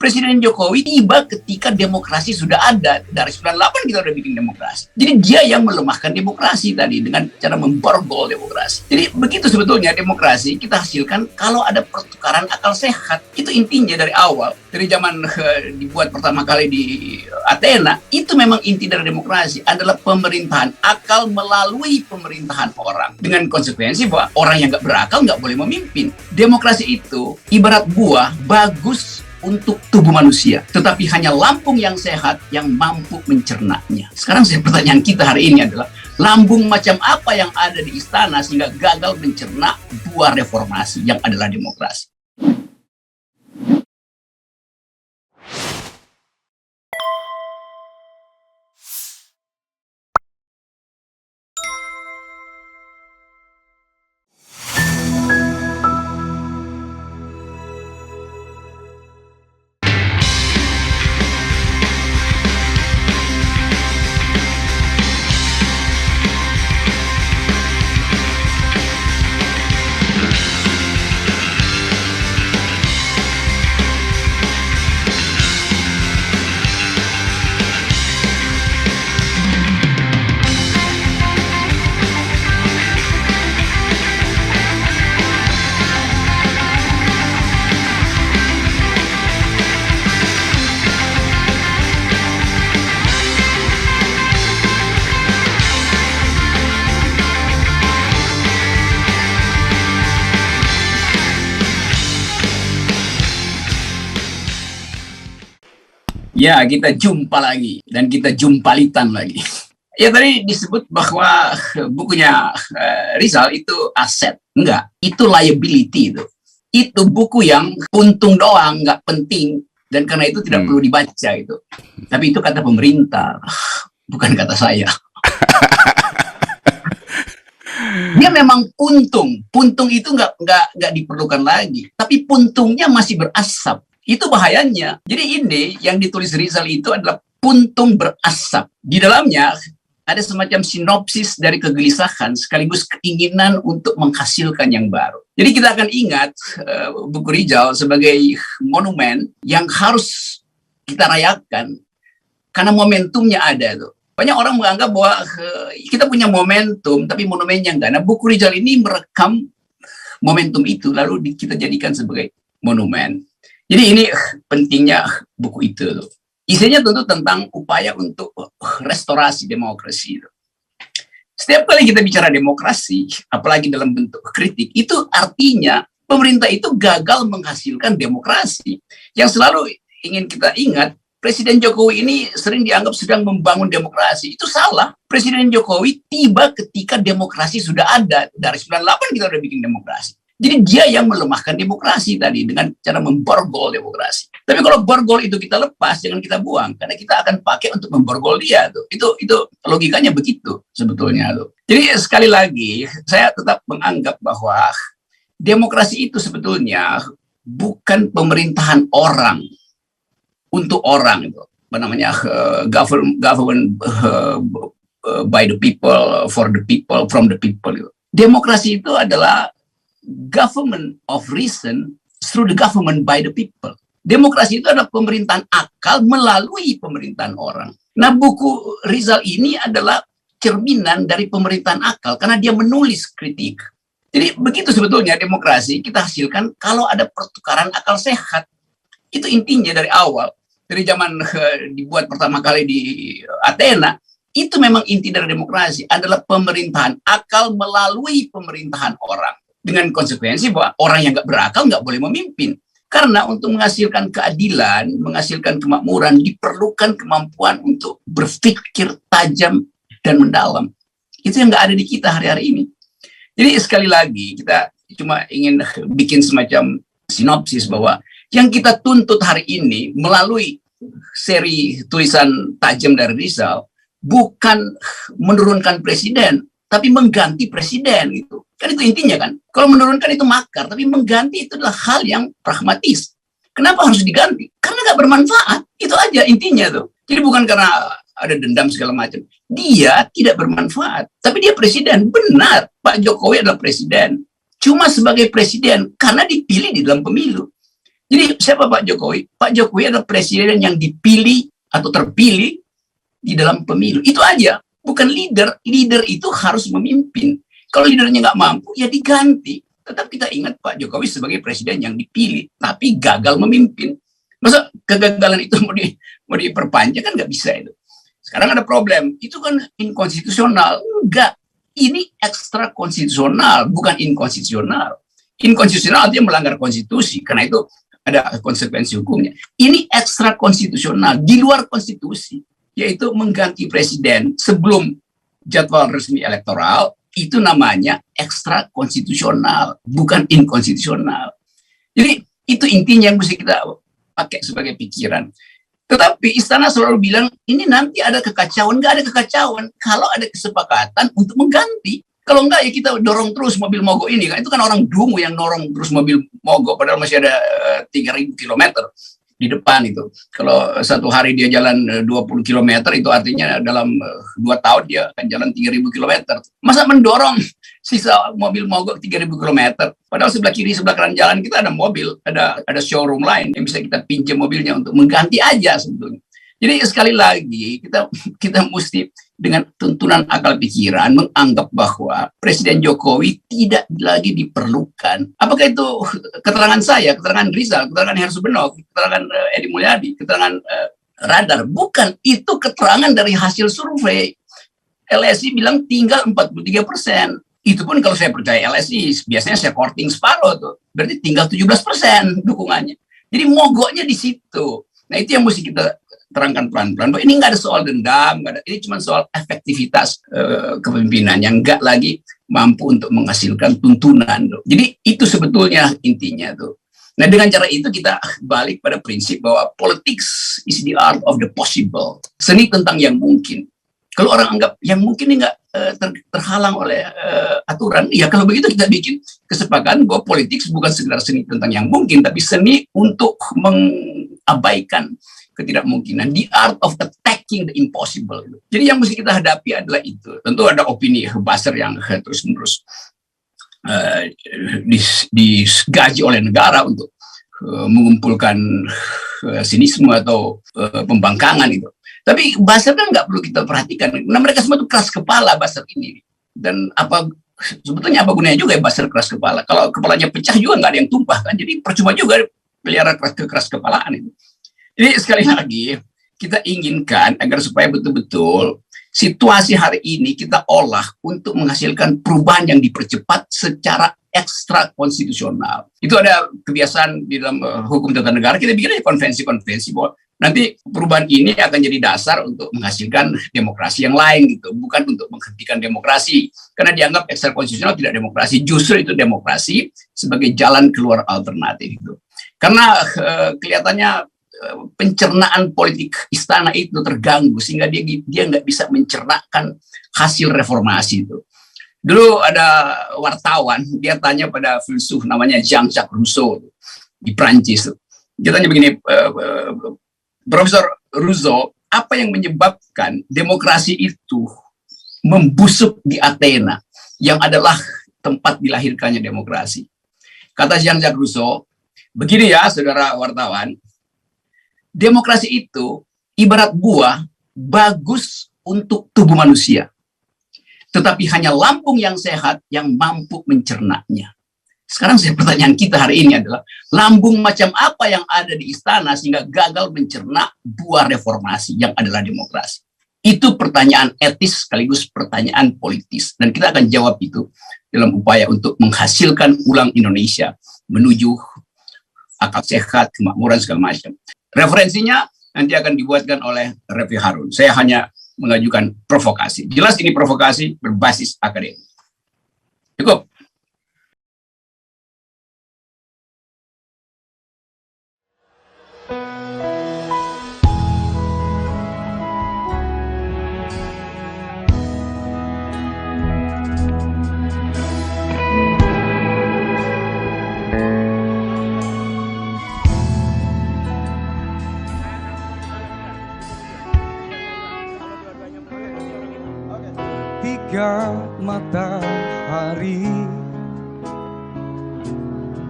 Presiden Jokowi tiba ketika demokrasi sudah ada. Dari 98 kita udah bikin demokrasi. Jadi dia yang melemahkan demokrasi tadi dengan cara memborgol demokrasi. Jadi begitu sebetulnya demokrasi kita hasilkan kalau ada pertukaran akal sehat. Itu intinya dari awal. Dari zaman dibuat pertama kali di Athena, itu memang inti dari demokrasi adalah pemerintahan akal melalui pemerintahan orang. Dengan konsekuensi bahwa orang yang nggak berakal nggak boleh memimpin. Demokrasi itu ibarat buah bagus untuk tubuh manusia, tetapi hanya lambung yang sehat yang mampu mencernanya. Sekarang pertanyaan kita hari ini adalah lambung macam apa yang ada di istana sehingga gagal mencerna buah reformasi yang adalah demokrasi. Ya, kita jumpa lagi dan kita jumpalitan lagi. Ya, tadi disebut bahwa bukunya Rizal itu aset. Enggak, itu liability itu. Itu buku yang untung doang, nggak penting. Dan karena itu tidak perlu dibaca itu. Tapi itu kata pemerintah, bukan kata saya. Dia memang puntung. Puntung itu nggak diperlukan lagi. Tapi puntungnya masih berasap. Itu bahayanya. Jadi ini yang ditulis Rizal itu adalah puntung berasap. Di dalamnya ada semacam sinopsis dari kegelisahan sekaligus keinginan untuk menghasilkan yang baru. Jadi kita akan ingat buku Rizal sebagai monumen yang harus kita rayakan karena momentumnya ada tuh. Banyak orang menganggap bahwa kita punya momentum tapi monumennya enggak. Nah, buku Rizal ini merekam momentum itu lalu kita jadikan sebagai monumen. Jadi ini pentingnya buku itu. Isinya tentu tentang upaya untuk restorasi demokrasi. Setiap kali kita bicara demokrasi, apalagi dalam bentuk kritik, itu artinya pemerintah itu gagal menghasilkan demokrasi. Yang selalu ingin kita ingat, Presiden Jokowi ini sering dianggap sedang membangun demokrasi. Itu salah. Presiden Jokowi tiba ketika demokrasi sudah ada. Dari 98 kita udah bikin demokrasi. Jadi dia yang melemahkan demokrasi tadi dengan cara memborgol demokrasi. Tapi kalau borgol itu kita lepas, jangan kita buang karena kita akan pakai untuk memborgol dia tuh. Itu logikanya begitu sebetulnya tuh. Jadi sekali lagi saya tetap menganggap bahwa demokrasi itu sebetulnya bukan pemerintahan orang untuk orang itu. Apa namanya government by the people, for the people, from the people itu. Demokrasi itu adalah government of reason through the government by the people. Demokrasi itu adalah pemerintahan akal melalui pemerintahan orang. Nah, buku Rizal ini adalah cerminan dari pemerintahan akal karena dia menulis kritik. Jadi begitu sebetulnya demokrasi kita hasilkan kalau ada pertukaran akal sehat. Itu intinya dari awal. Dari zaman dibuat pertama kali di Athena, itu memang inti dari demokrasi adalah pemerintahan akal melalui pemerintahan orang. Dengan konsekuensi bahwa orang yang nggak berakal nggak boleh memimpin. Karena untuk menghasilkan keadilan, menghasilkan kemakmuran, diperlukan kemampuan untuk berpikir tajam dan mendalam. Itu yang nggak ada di kita hari-hari ini. Jadi sekali lagi, kita cuma ingin bikin semacam sinopsis bahwa yang kita tuntut hari ini melalui seri tulisan tajam dari Rizal, bukan menurunkan presiden, tapi mengganti presiden gitu. Kan itu intinya kan. Kalau menurunkan itu makar, tapi mengganti itu adalah hal yang pragmatis. Kenapa harus diganti? Karena nggak bermanfaat. Itu aja intinya tuh. Jadi bukan karena ada dendam segala macam. Dia tidak bermanfaat. Tapi dia presiden. Benar, Pak Jokowi adalah presiden. Cuma sebagai presiden karena dipilih di dalam pemilu. Jadi siapa Pak Jokowi? Pak Jokowi adalah presiden yang dipilih atau terpilih di dalam pemilu. Itu aja, bukan leader. Leader itu harus memimpin. Kalau leadernya nggak mampu, ya diganti. Tetap kita ingat Pak Jokowi sebagai presiden yang dipilih, tapi gagal memimpin. Masa kegagalan itu mau diperpanjang kan nggak bisa itu. Sekarang ada problem, itu kan inkonstitusional. Enggak, ini ekstra konstitusional, bukan inkonstitusional. Inkonstitusional artinya melanggar konstitusi, karena itu ada konsekuensi hukumnya. Ini ekstra konstitusional, di luar konstitusi, yaitu mengganti presiden sebelum jadwal resmi elektoral, itu namanya ekstra konstitusional, bukan inkonstitusional. Jadi itu intinya yang mesti kita pakai sebagai pikiran. Tetapi istana selalu bilang, ini nanti ada kekacauan. Nggak ada kekacauan kalau ada kesepakatan untuk mengganti. Kalau enggak ya kita dorong terus mobil mogok ini. Itu kan orang dungu yang dorong terus mobil mogok, padahal masih ada 3.000 kilometer di depan itu. Kalau satu hari dia jalan 20 km, itu artinya dalam 2 tahun dia akan jalan 3.000 km. Masa mendorong sisa mobil mogok 3.000 km? Padahal sebelah kiri, sebelah kanan jalan kita ada mobil, ada showroom lain yang bisa kita pinjam mobilnya untuk mengganti aja sebetulnya. Jadi sekali lagi kita mesti dengan tuntunan akal pikiran menganggap bahwa Presiden Jokowi tidak lagi diperlukan. Apakah itu keterangan saya, keterangan Rizal, keterangan Hersubenok, keterangan Edi Mulyadi, keterangan Radar? Bukan, itu keterangan dari hasil survei. LSI bilang tinggal 43%. Itu pun kalau saya percaya LSI, biasanya saya courting separuh tuh. Berarti tinggal 17% dukungannya. Jadi mogoknya di situ. Nah itu yang mesti kita terangkan pelan-pelan. Ini nggak ada soal dendam, ini cuma soal efektivitas kepemimpinan yang nggak lagi mampu untuk menghasilkan tuntunan. Jadi itu sebetulnya intinya tuh. Nah dengan cara itu kita balik pada prinsip bahwa politics is the art of the possible. Seni tentang yang mungkin. Kalau orang anggap yang mungkin ini nggak terhalang oleh aturan, ya kalau begitu kita bikin kesepakatan bahwa politik bukan sekedar seni tentang yang mungkin, tapi seni untuk mengabaikan ketidakmungkinan, the art of attacking the impossible. Jadi yang mesti kita hadapi adalah itu. Tentu ada opini buzzer yang terus-menerus digaji oleh negara untuk mengumpulkan sinisme atau pembangkangan itu. Tapi buzzer kan nggak perlu kita perhatikan. Nah mereka semua itu keras kepala buzzer ini. Dan sebetulnya apa gunanya juga ya buzzer keras kepala? Kalau kepalanya pecah juga nggak ada yang tumpah kan. Jadi percuma juga pelihara keras kepalaan itu. Jadi sekali lagi kita inginkan agar supaya betul-betul situasi hari ini kita olah untuk menghasilkan perubahan yang dipercepat secara ekstra konstitusional. Itu ada kebiasaan di dalam hukum tata negara, kita bikin konvensi-konvensi bahwa nanti perubahan ini akan jadi dasar untuk menghasilkan demokrasi yang lain gitu, bukan untuk menghentikan demokrasi. Karena dianggap ekstra konstitusional tidak demokrasi, justru itu demokrasi sebagai jalan keluar alternatif itu. Karena kelihatannya pencernaan politik istana itu terganggu sehingga dia nggak bisa mencernakan hasil reformasi itu. Dulu ada wartawan, dia tanya pada filsuf namanya Jean-Jacques Rousseau di Prancis. Dia tanya begini, Profesor Rousseau, apa yang menyebabkan demokrasi itu membusuk di Athena yang adalah tempat dilahirkannya demokrasi? Kata Jean-Jacques Rousseau, begini ya saudara wartawan, demokrasi itu ibarat buah bagus untuk tubuh manusia. Tetapi hanya lambung yang sehat yang mampu mencernanya. Sekarang pertanyaan kita hari ini adalah, lambung macam apa yang ada di istana sehingga gagal mencerna buah reformasi yang adalah demokrasi? Itu pertanyaan etis sekaligus pertanyaan politis. Dan kita akan jawab itu dalam upaya untuk menghasilkan ulang Indonesia menuju akal sehat, kemakmuran segala macam. Referensinya nanti akan dibuatkan oleh Refy Harun. Saya hanya mengajukan provokasi. Jelas ini provokasi berbasis akademik. Cukup. Tiga matahari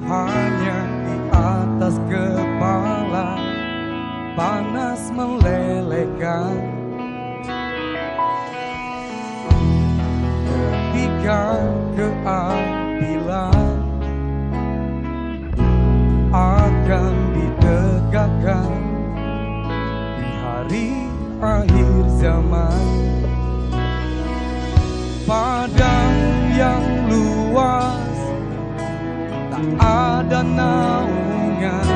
hanya di atas kepala panas melelehkan ketika keadilan akan ditegakkan di hari akhir zaman. Padang yang luas tak ada naungan,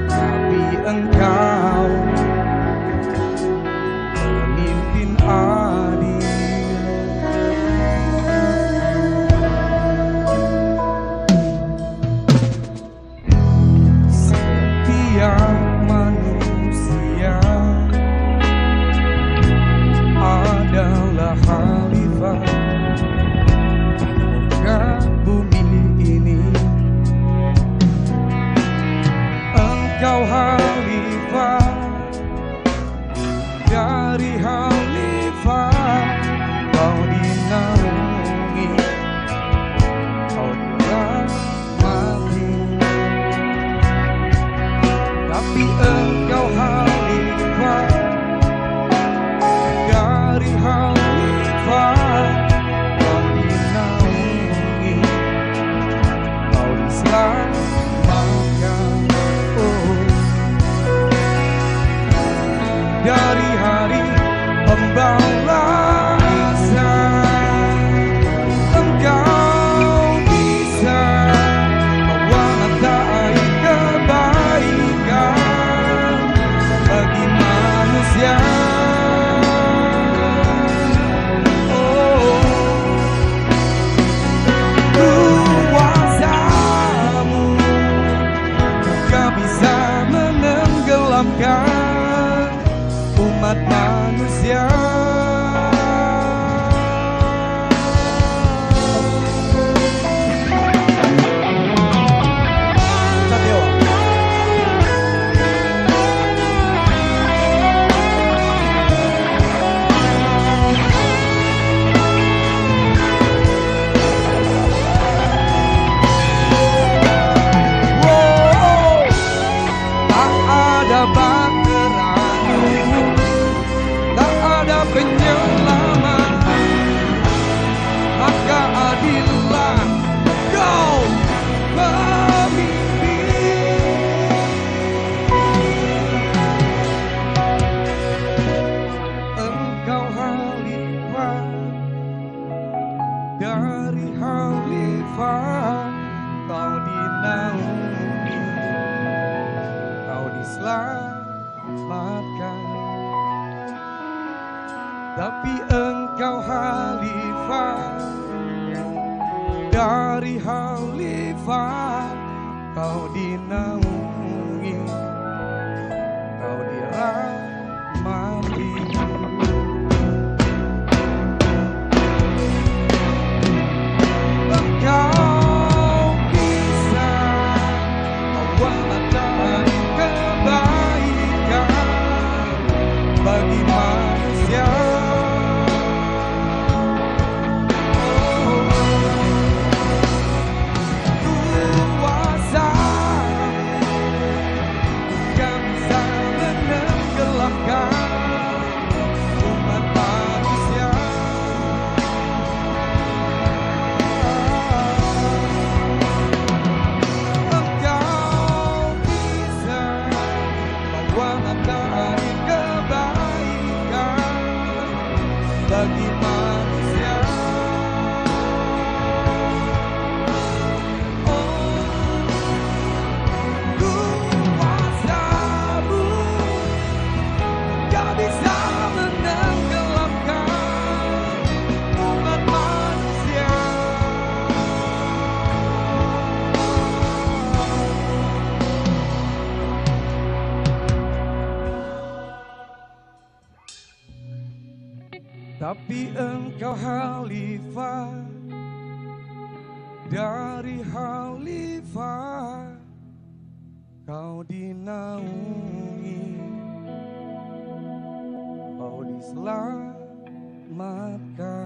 tapi Engkau pemimpin adil. Setiap manusia adalah khalifah muka bumi ini. Engkau khalifah dari khalifah, kau dinaungi, kau dirahmati. Tapi engkau khalifah dari khalifah, kau dinaungi, kau diselamatkan. Oh, dari hari pembalasan engkau bisa mewarnai kebaikan bagi manusia. Kuasamu juga bisa menenggelamkan umat manusia. Tak ada bahteramu, tak ada penyelamat, maka adillah kau pemimpin. Engkau khalifah dari khalifah, kau dinaungi, kau diselamatkan. Tapi engkau khalifah dari khalifah, kau dinaungi, kau dirahmati. Engkau bisa mewarnai kebaikan bagi manusia. Bagi manusia. Oh, kuasamu gak bisa menenggelamkan umat manusia. Tapi engkau khalifah dari khalifah, kau dinaungi, kau diselamatkan.